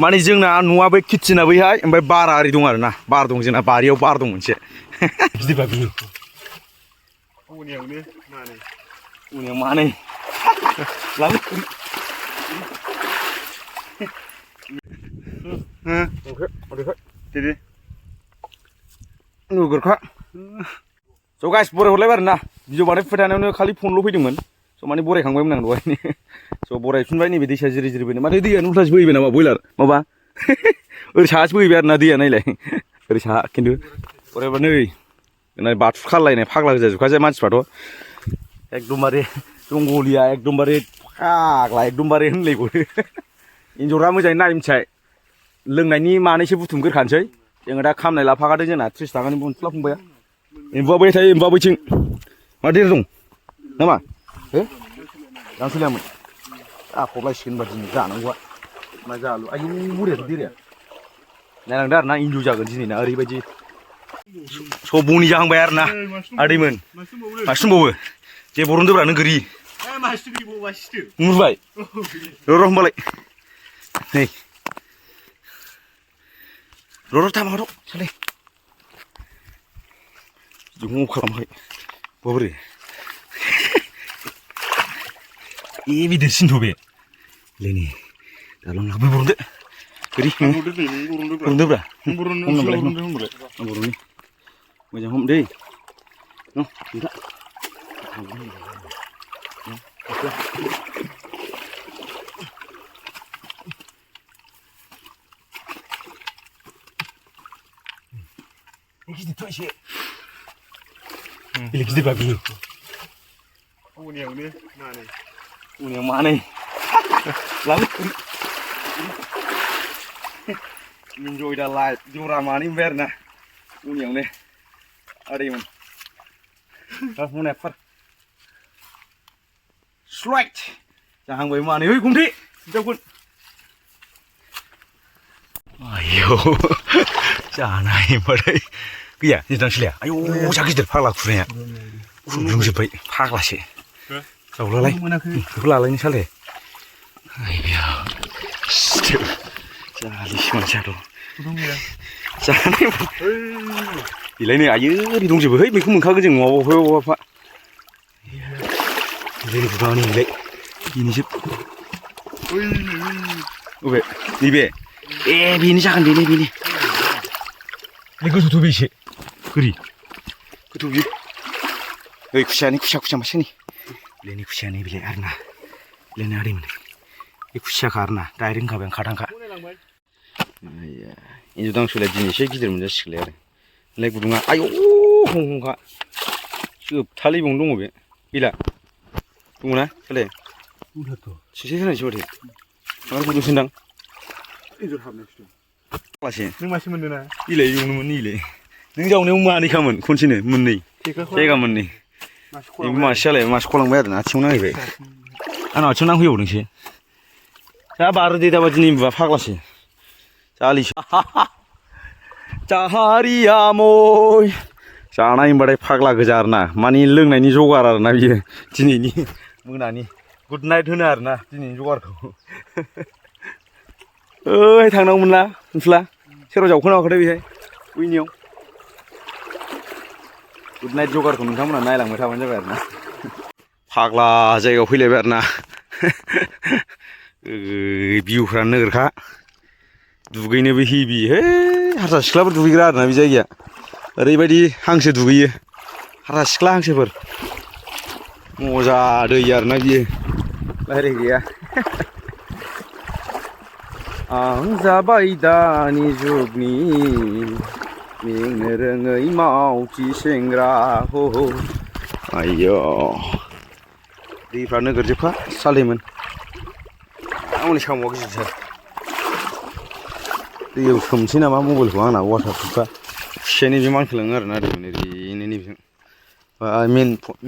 माने जोंना न'आ बै किटचेना बैहाय ओमफ्राय बार आरि दं आरो ना बार दं जोंना बारियाव बार दं मोनसे गिदिरबा बियो उनियाव मानै लाबो दे नुगुरखा स' गाइस बरायहरलायबाय आरो ना भिडिअ बानायफुबाय थानायावनो खालि फनल' फैदोंमोन स' माने बरायखांबायमोन आं दहायनो स' बरायफिनबाय नैबे दैसा जिरि जिरि बोनो माथो दैयानो उल्थासो बोहैबाय नामा बयलार माबा ओरै साहासो बोहैबाय आरो ना दैया नायलाय ओरै साहा खिन्थु बरायबा नै बाथु खालायनाय फाग्ला गोजाजोबखासै मानसिफ्राथ' एकदमबारे जंगलिया एकदमबारे फाग्ला एकदमबारे होनलायबावो एन्जरा मोजाङै नाय मिथिबाय लोंनायनि मानैसो बुथुमग्रोखानोसै जोङो दा खामनाय लाफाखादों जोंना 30 थाखानि बनसुला फंबाया एम्बुआ बै थायो एम्बुआ बैथिं मा देर दं नामा हो दांसैलामोन खबलायसिगोन होनबा दिनै जानांगौआ मा जालु आयु बुरियाथ' देराया नायलांदो आरो ना इन्जय जागोन दिनै ना ओरैबायदि स' बनि जाहांबाय आरो ना आदैमोन मासे दंबावो जे बरनदोब्रा नों गोरि नुबाय र' होमबालाय नै र' थामार' साले बिदिखौ अफ खालामाखै बोरै बिदिसिनथ' बे लेनि दालां लाबो बरनदो गोरि बरनदोब्रा बर'नि मोजां हम दै गिदिरथ' एसे बेलेग गिदिरबा बियो उनियाव मानै लाबो इन्जय दा लाइफ जरा मानै मोनबाय आरो ना उनियावनो आदैमोन हनायफोर स्लाइट जाहांबाय मानै है गुमथि हिनजावफोर आयौ जानाय होनबाथाय गैया निदांसैलाया आयौ जा गिदिर फाग्ला खुरनाया खुरब्लुंजोब्बाय फाग्लासो दाउलालाय बेखौ लालायनो साले आयौ जालिस मानसियाथ' जानाय बेलायनो आयै ओरै दंजोबो है बेखौ मोनखागोन जों न'आव बहाबा बेलायनो गुदानि बेलाय बेनिसो अबे नैबे बेनो जागोन बेनो गोथौथ' बेसे गोरि गोथौ बियो ओइ खुसिया मासे नै बेलायनि खुसिया नै बेलाय आरो ना बेलायनो आदैमोन बे खुसियाखा आरो ना डाइरेक्ट होनखाबाय आं खाथांखा एन्जर दांसोलाय दिनै एसे गिदिर मोनजासिगोनलाय आरो लाय गुदुङा आयौ हंखा जोबथालायबावनो दङ बे गैला दङना साले सेसे होनायसै माथो मार गुदुंसोदां एन्जर हाबनायसो फाग्लासो नों मासे मोनदोंना इलाय एवनोमोन इलाय नों जावनायाव मानैखामोन खनसेनो मोननै जायगा मोननै एम्बु मासे जालाय मासे खलांबाय आरो ना आथिङाव नांहैबाय आंनाव आथिङाव नांफैबावदोंसो जा बारोदे दाबादिनि एम्बुआ फाग्लासो जालिस जाहारिया मय जानाय होनबाथाय फाग्ला गोजा आरो ना माने लोंनायनि जगार आरो ना बियो दिनैनि मोनानि गुड नाइट होनो आरो ना दिनैनि जगारखौ ओइ थांनांगौमोनला मिथिला सेराव जावखोना माखोथाय बेहाय बैनियाव गुड नाइट जगारखौ नोंथांमोना नायलांबाय थाबानो जाबाय आरो ना फाग्ला जायगायाव फैलायबाय आरो ना भिउफ्रा नोगोरखा दुगैनोबो हेभि है हारसा सिख्लाफोर दुगैग्रा आरो ना बे जायगाया ओरैबायदि हांसो दुगैयो हारसा सिख्ला हांसोफोर मजा दै आरो ना बियो लायराय गैया आं जाबाय दानि जुगनि मेंनो रोङै मावथि सेंग्रा हो आयौ दैफ्रा नोगोरजोबखा सालैमोन आंनि साम'आ गिदिरथार दैयाव सोमसै नामा मबाइलखौ आंना वाटारप्रुफा खुसियानि बे मानखोलाङो आरो ना ओरैनो ओरैनो नैबेजों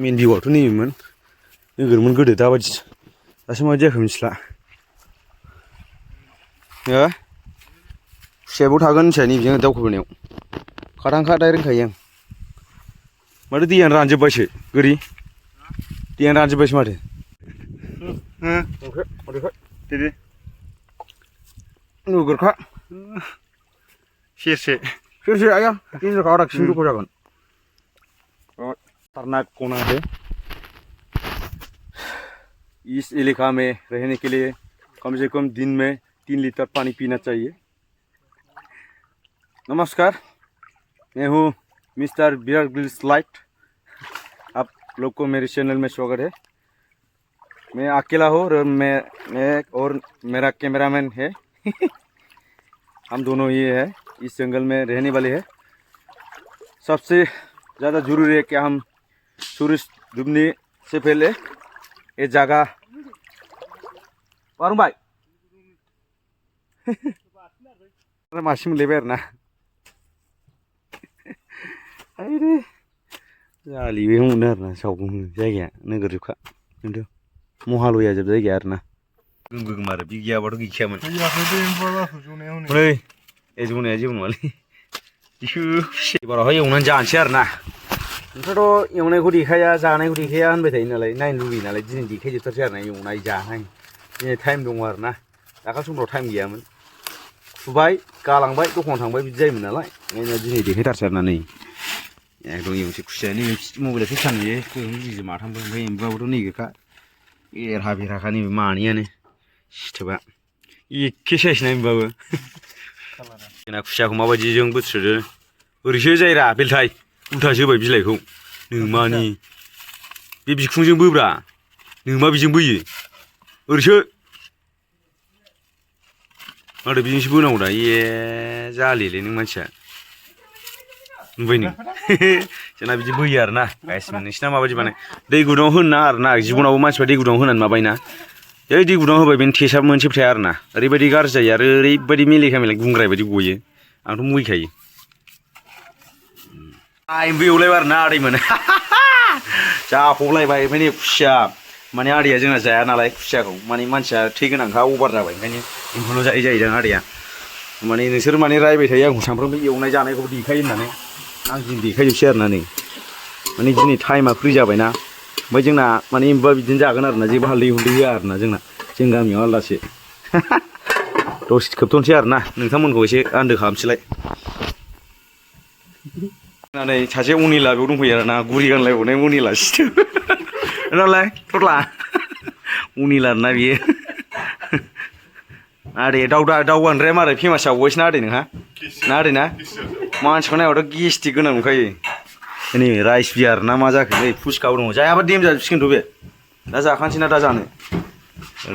मेन भिउआथ' नैबेमोन नोगोरमोन गोदो दाबायदि दासो माबायदि जाखो मिथिला हो खुसियाबो थागोन मिथिया नैबेजों दावखोबोनायाव खाथांखा डाइरेक्ट होनखायो आं माथो दैयानो रानजोब्बायसो गोरि दैयानो रानजोब्बायसो माथो दे नुगुरखा सेरसे आया गेजेरखौ आदा किजि जख' जागोन खतरनाक कोना है इस इलाका में रहने के लिए कम से कम दिन में 3 लीटर पानी पीना चाहिए। नमस्कार, मैं हूँ मिस्टर बियर ग्रिल्स लाइट। आप लोग को मेरे चैनल में स्वागत है। मैं अकेला हूँ और मैं और मेरा कैमरामैन है हम दोनों ही है इस जंगल में रहने वाले हैं। सबसे ज़्यादा ज़रूरी है कि हम सूरज डूबने से पहले ये जगह वारुं भाई मासिम लेबाय आरोना आरे जालिबो मोनो आरोना सावगुं जायगाया नोगोरजोबखा खिन्थु महालया जोब जायगाया आरोना गोगोम आरो बि गैयाबाथ' गैखायामोन नै ए जौनाया जेबो नङालै इसु एबारावहाय एवनानै जानोसै आरोना नोंथाङाथ' एवनायखौ देखाया जानायखौ देखाया होनबाय थायो नालाय नायनो लुगैयो नालाय दिनै देखायजोबथारसै आरोना एवनाय जानाय दिनै टाइम दङ आरोना दाखालि समफ्राव टाइम गैयामोन फुबाय गालांबाय दखानाव थांबाय बिदि जायोमोन नालाय ओंखायनो दिनै देखायथारसै आरोना नै एकदम एवनोसै खुसिया नै मबाइलाव फिसा नुयो गिजि माथामबो ओमफ्राय एम्बुआबोथ' नैबेखा एरहा बेरहाखा नैबे मानैयानो सिथोबा एखे साइसना एम्बुआबो जोंना खुसियाखौ माबायदि जों बोथ्रोदो ओरैसो जायरा बेलथाय उल्थासो होबाय बिलाइखौ नोमानि बे बिखुंजों बोब्रा नोमा बेजों बोयो ओरैसो माथो बेजोंसो बोनांगौ दा ए जालिलै नों मानसिया नुबाय नों जोंना बिदि बोयो आरोना गासिबो नोंसिना माबायदि बानाय दै गुदुङाव होनो नाङा आरोना जिबनावबो मानसिफ्रा दै गुदुङाव होनानै माबायोना जै दै गुदुङाव होबाय बेनि टेस्टआ मोनसेबो थाया आरोना ओरैबायदि गाज्रि जायो आरो ओरैबायदि मेलेखा मेलेक गुंग्राय बायदि गयो आंथ' मुगैखायो एम्बु एवलायबाय आरोना आदैमोन जाफबलायबाय ओमफ्राय नै खुसिया माने आदैया जोंना जाया नालाय खुसियाखौ माने मानसिया थै गोनांखा अभार जाबाय ओंखायनो एम्बुल' जायै जाहैदों आदैया माने नोंसोर माने रायबाय थायो आंखौ सानफ्रोमबो एवनाय जानायखौ देखायो होननानै आं दिनै देखायजोबसै आरोना नै माने दिनै टाइमा फ्रि जाबायना ओमफ्राय जोंना माने एम्बुआ बिदिनो जागोन आरोना जेबो हालदै हुलदै होआ आरोना जोंना जों गामियाव आलादासो दसे खोबथ'नोसै आरोना नोंथांमोनखौ एसे आन्दो खालामसैलाय नै सासे अनिला बेयाव दंफैयो आरोना गुरि गानलायबावनाय अनिला सिथो नालाय थरला अनिला ना बियो आदै दाउ गानग्राया मारै फेमास जाबावबायसो ना आदै नोंहा ना आदै ना मानसिखौ नायबाथ' गेस्टिक गोनां नुखायो नै राइस बियार ना मा जाखो नै फुसखाबो दङ जायाबा देम जाजोबसिगोनथ' बे दा जाखानोसै ना दा जानो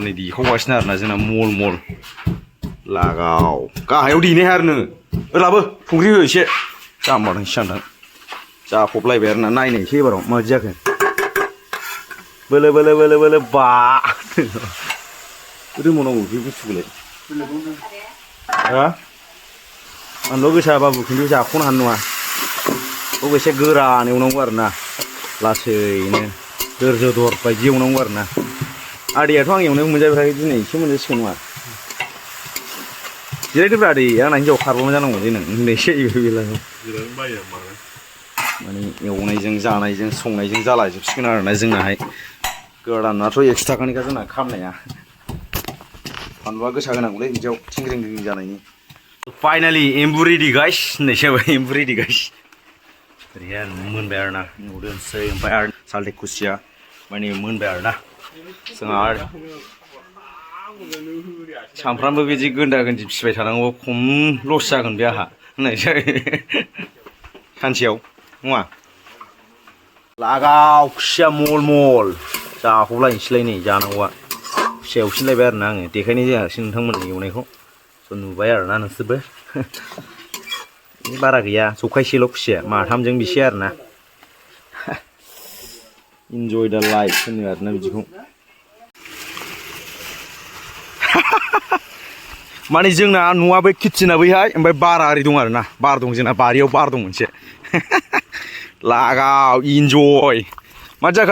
नै देखावगासिनो आरोना जोंना मल मल लागाव गाहायाव देनो हाया आरो नोङो लाबो संख्रि हो एसे जाम्बा सानदां जाफबलायबाय आरोना नायनायसै एबाराव माबायदि जाखो बोलो बोलो बोलो बोलो बा रोंबावनांगौ बे बुस्थुखौलाय हा आंल' गोसा बाबु खिन्थु जाख'नो हानाय नङा बेखौ एसे गोरान एवनांगौ आरोना लासैनो दोरजो दर बायदि एवनांगौ आरोना आदैयाथ' आं एवनायखौ मोनजाफेराखै दिनै एसे मोनजासिगोन नङा जिरायदोब्रा आदै आंना हिन्जाव खारबावनो जानांगौ जे नों उन्दैसो बेलाखौ माने एवनायजों जानायजों संनायजों जालाजोबसिगोन आरोना जोंनाहाय गोरानाथ' 1 थाखानिखा जोंना खामनाया फानलुआ गोसा होनांगौलै बिदियाव थिंग्रिं ग्रिं जानायनि फाइनालि एम्बु रेडि गाइस होननायसो जाबाय एम्बु रेडि गाइस ओरैहाय मोनबाय आरोना नुदोंसै ओमफ्राय आरो सालथे खुसिया माने मोनबाय आरोना जोंहा आरो सानफ्रामबो बिदि गोन्दा गोन्दि फिसिबाय थानांगौ खम लस जागोन बे आंहा होननायसै सानसेयाव नङा लागाव खुसिया मल मल जाफबलायनोसैलाय नै जानांगौआ खुसिया एवसिनलायबाय आरोना आङो देखायनाय जायासै नोंथांमोननि एवनायखौ स' नुबाय आरोना नोंसोरबो बारा गैया जखायसेल' खुसिया माथामजों बेसे आरोना इन्जय दा लाइफ होनो आरोना बिदिखौ माने जोंना न'आ बै किटचेना बैहाय ओमफ्राय बारा ओरै दं आरोना बार दं जोंना बारियाव बार दं मोनसे लागाव इन्जय मा जाखो